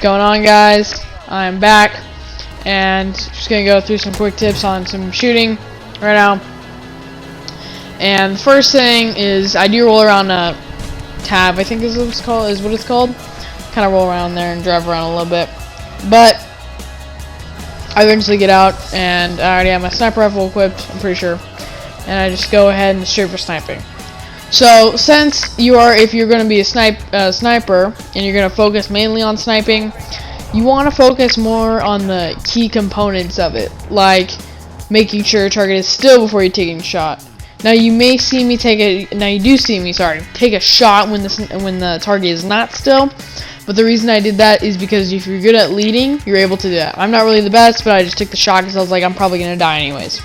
going on, guys? I'm back and just gonna go through some quick tips on some shooting right now. And the first thing is I do roll around a tab, I think is what it's called. Kind of roll around there and drive around a little bit, but I eventually get out and I already have my sniper rifle equipped, I'm pretty sure, and I just go ahead and straight for sniping. So since if you're going to be a sniper and you're going to focus mainly on sniping, you want to focus more on the key components of it, like making sure your target is still before you're taking a shot. Now you may see me take a shot when the target is not still, but the reason I did that is because if you're good at leading, you're able to do that. I'm not really the best, but I just took the shot because I was like, I'm probably going to die anyways.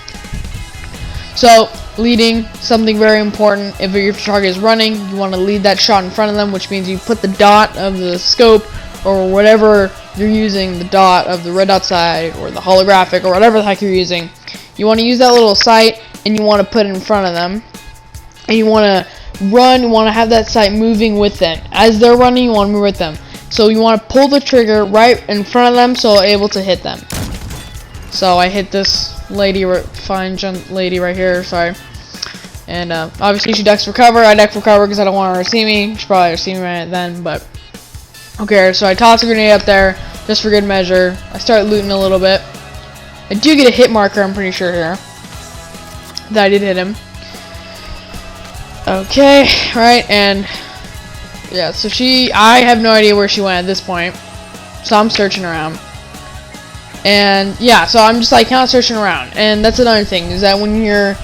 So leading, something very important. If your target is running, you want to lead that shot in front of them, which means you put the dot of the scope or whatever you're using, the dot of the red dot sight or the holographic or whatever the heck you're using. You want to use that little sight and you want to put it in front of them, and you want to run. You want to have that sight moving with them as they're running. You want to move with them, so you want to pull the trigger right in front of them so you're able to hit them. So I hit this lady, fine lady right here, sorry. And obviously she ducks for cover. I duck for cover because I don't want her to see me. She probably see me right then, but okay. So I toss a grenade up there just for good measure. I start looting a little bit. I do get a hit marker, I'm pretty sure here that I did hit him. Okay, right, and yeah, so I have no idea where she went at this point, so I'm searching around. And yeah, so I'm just like kind of searching around. And that's another thing, is that when you're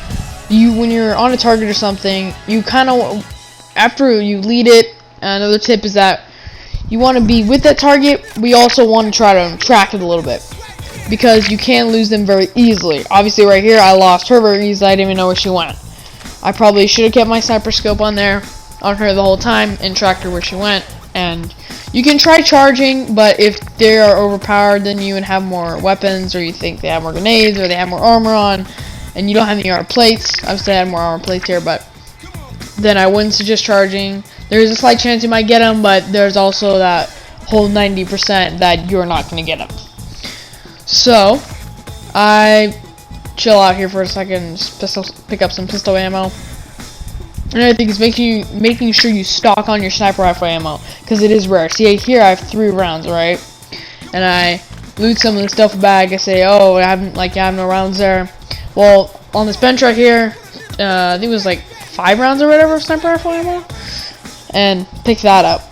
on a target or something, you kind of, after you lead it, another tip is that you want to be with that target. We also want to try to track it a little bit, because you can lose them very easily. Obviously right here I lost her very easily. I didn't even know where she went. I probably should have kept my sniper scope on her the whole time and tracked her where she went. And you can try charging, but if they are overpowered than you and have more weapons, or you think they have more grenades, or they have more armor on, and you don't have any armor plates, obviously I had more armor plates here, but then I wouldn't suggest charging. There's a slight chance you might get them, but there's also that whole 90% that you're not going to get them. So I chill out here for a second, just pick up some pistol ammo. Another thing is making sure you stock on your sniper rifle ammo, because it is rare. See, here I have 3 rounds, right? And I loot some of the stuff bag. I say, oh, I have no rounds there. Well, on this bench right here, I think it was like 5 rounds or whatever of sniper rifle ammo, and pick that up.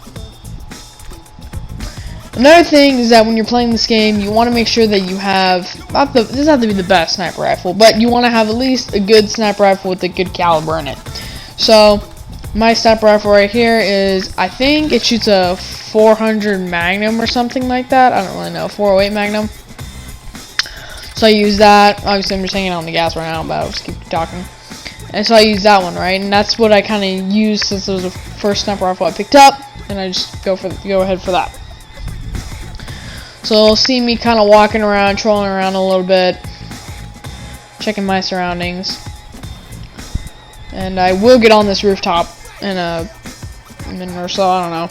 Another thing is that when you're playing this game, you want to make sure that you have, this doesn't have to be the best sniper rifle, but you want to have at least a good sniper rifle with a good caliber in it. So my sniper rifle right here is, I think it shoots a 400 Magnum or something like that. I don't really know, 408 Magnum. So I use that. Obviously I'm just hanging out on the gas right now, but I'll just keep talking. And so I use that one, right? And that's what I kind of used since it was the first sniper rifle I picked up, and I just go ahead for that. So you'll see me kind of walking around, trolling around a little bit, checking my surroundings. And I will get on this rooftop in a minute or so, I don't know.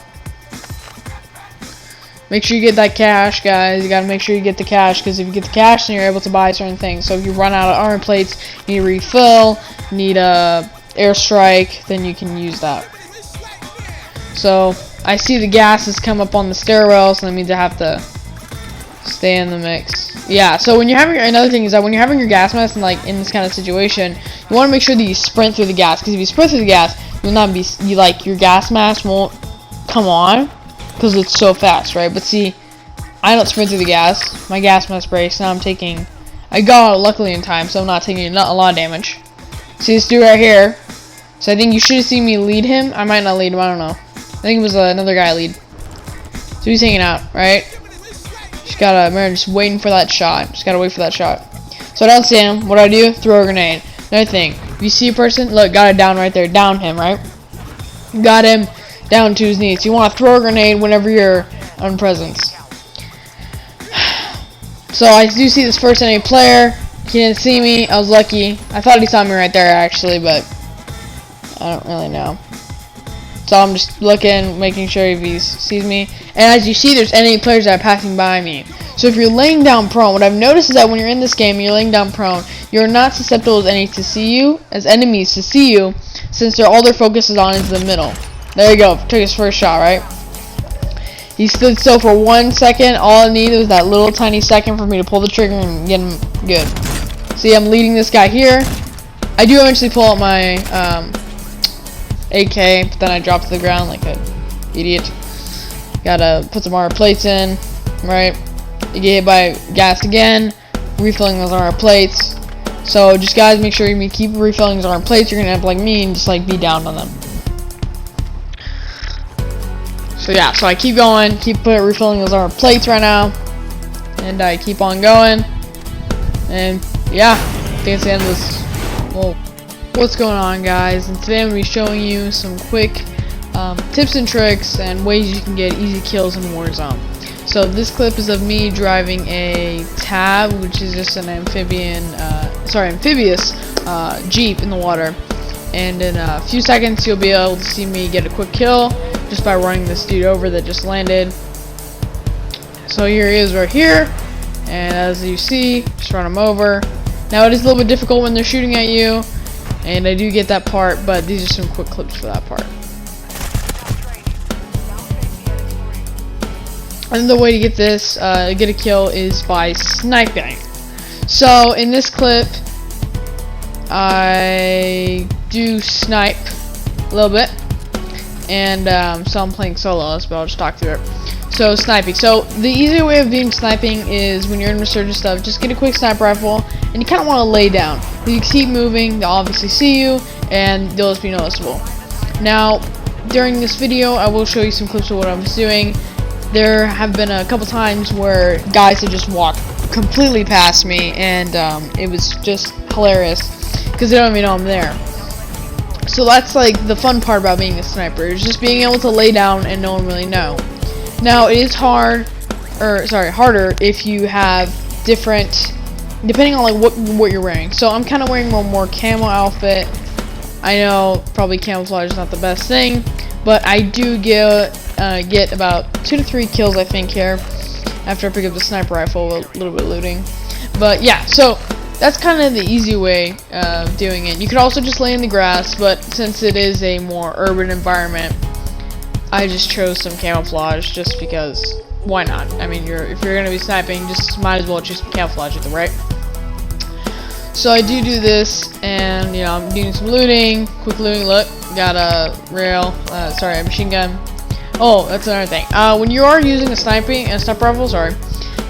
Make sure you get that cash, guys. You gotta make sure you get the cash, because if you get the cash, then you're able to buy certain things. So if you run out of armor plates, you need a refill, need a airstrike, then you can use that. So I see the gases come up on the stairwell, so that means I have to stay in the mix. Yeah, so when you're having, another thing is that when you're having your gas mask and like in this kind of situation, you want to make sure that you sprint through the gas, because if you sprint through the gas, you'll not be, your gas mask won't come on because it's so fast, right? But see, I don't sprint through the gas. My gas mask breaks. Now I got out luckily in time, so I'm not taking a lot of damage. See this dude right here? So I think you should have seen me lead him. I might not lead him, I don't know. I think it was another guy lead. So he's hanging out, right? Just waiting for that shot. Just gotta wait for that shot. So I don't see him. What do I do? Throw a grenade. Another thing, if you see a person, look, got it down right there. Down him, right? Got him down to his knees. You want to throw a grenade whenever you're on presence. So I do see this first enemy player. He didn't see me. I was lucky. I thought he saw me right there, actually, but I don't really know. So I'm just looking, making sure if he sees me. And as you see, there's enemy players that are passing by me. So if you're laying down prone, what I've noticed is that when you're in this game and you're laying down prone, you're not susceptible as enemies to see you, since all their focus is on is the middle. There you go. Took his first shot, right? He stood still for 1 second. All I needed was that little tiny second for me to pull the trigger and get him good. See, I'm leading this guy here. I do eventually pull out my AK, but then I drop to the ground like an idiot. Gotta put some armor plates in, right? You get hit by gas again, refilling those armor plates. So just guys, make sure you keep refilling those armor plates. You're gonna end up like me and just like be down on them. So yeah, so I keep going, refilling those armor plates right now, and I keep on going. And yeah, I think it's the end of this. Whoa. What's going on, guys? And today I'm going to be showing you some quick tips and tricks and ways you can get easy kills in Warzone. So this clip is of me driving a Tab, which is just an amphibious Jeep in the water. And in a few seconds you'll be able to see me get a quick kill just by running this dude over that just landed. So here he is right here, and as you see, just run him over. Now it is a little bit difficult when they're shooting at you, and I do get that part, but these are some quick clips for that part. Another way to get this, get a kill, is by sniping. So in this clip, I do snipe a little bit, and so I'm playing solos, but I'll just talk through it. So sniping. So the easier way of doing sniping is when you're in resurgent stuff, just get a quick sniper rifle, and you kind of want to lay down. If you keep moving, they'll obviously see you, and they'll just be noticeable. Now, during this video, I will show you some clips of what I was doing. There have been a couple times where guys have just walked completely past me, and it was just hilarious because they don't even know I'm there. So that's like the fun part about being a sniper, is just being able to lay down and no one really know. Now it is harder if you have different, depending on like what you're wearing. So I'm kind of wearing a more camo outfit. I know probably camouflage is not the best thing, but I do get about 2 to 3 kills I think here after I pick up the sniper rifle with a little bit of looting. But yeah, so that's kind of the easy way of doing it. You could also just lay in the grass, but since it is a more urban environment, I just chose some camouflage just because, why not? I mean, if you're gonna be sniping, just might as well just camouflage it, right? So I do this, and you know, I'm doing some looting, quick looting. Look, got a a machine gun. Oh, that's another thing. When you are using a sniper rifle,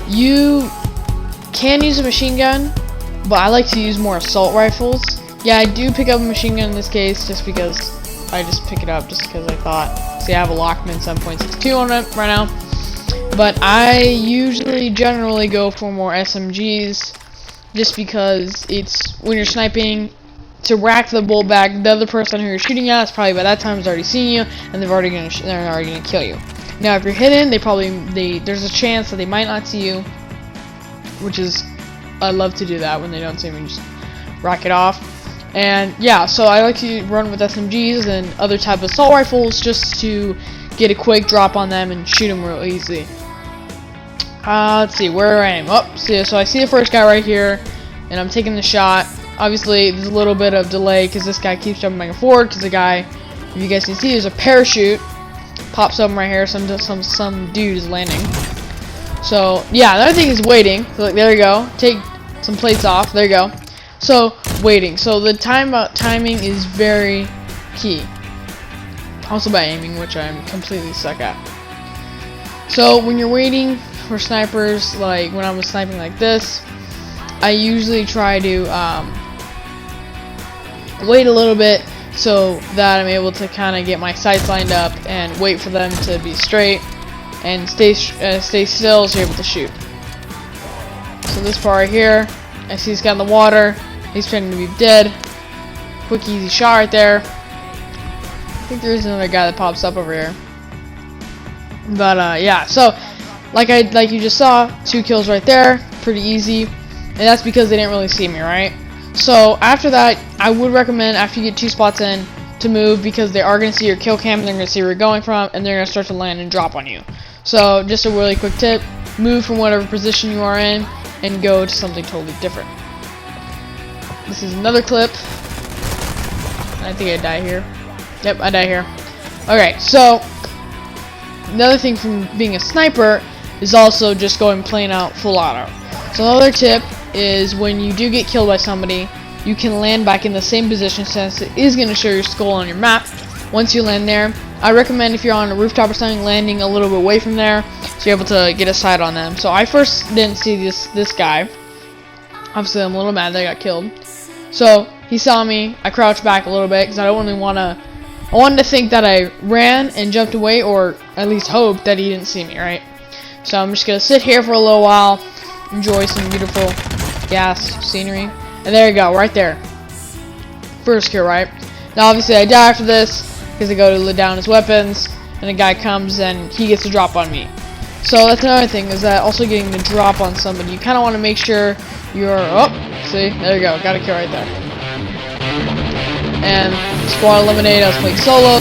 you can use a machine gun, but I like to use more assault rifles. Yeah, I do pick up a machine gun in this case just because I just pick it up just because I thought. See, I have a Lockman 7.62 on it right now, but I generally go for more SMGs just because it's when you're sniping to rack the bullet back. The other person who you're shooting at is probably by that time has already seen you, and they're already gonna kill you. Now, if you're hidden, there's a chance that they might not see you, which is I love to do that when they don't see me, just rack it off. And yeah, so I like to run with SMGs and other type of assault rifles just to get a quick drop on them and shoot them real easy. Let's see where I am. Oh, so I see the first guy right here, and I'm taking the shot. Obviously, there's a little bit of delay because this guy keeps jumping back and forward. Because the guy, if you guys can see, there's a parachute pops up right here. Some dude is landing. So yeah, the other thing is waiting. So, like, there you go. Take some plates off. There you go. So waiting. So the timing is very key. Also by aiming, which I'm completely suck at. So when you're waiting for snipers, like when I was sniping like this, I usually try to wait a little bit so that I'm able to kind of get my sights lined up and wait for them to be straight and stay still so you're able to shoot. So this part right here, I see this guy in the water. He's trying to be dead. Quick, easy shot right there. I think there is another guy that pops up over here. But yeah, so like you just saw, 2 kills right there, pretty easy, and that's because they didn't really see me, right? So after that, I would recommend after you get 2 spots in, to move because they are going to see your kill cam and they're going to see where you're going from, and they're going to start to land and drop on you. So just a really quick tip, move from whatever position you are in and go to something totally different. This is another clip. I think I die here. Yep, I die here. Okay, so another thing from being a sniper is also just going plain out full auto. So another tip is when you do get killed by somebody, you can land back in the same position since it is going to show your skull on your map. Once you land there, I recommend if you're on a rooftop or something, landing a little bit away from there so you're able to get a sight on them. So I first didn't see this guy. Obviously I'm a little mad that I got killed. So he saw me, I crouched back a little bit because I don't really I wanted to think that I ran and jumped away, or at least hope that he didn't see me, right? So I'm just going to sit here for a little while, enjoy some beautiful gas scenery. And there you go, right there. First kill, right? Now obviously I die after this because I go to lay down his weapons, and a guy comes and he gets a drop on me. So that's another thing, is that also getting the drop on somebody, you kind of want to make sure you're, see, there you go, got a kill right there. And squad eliminated, I was playing solo.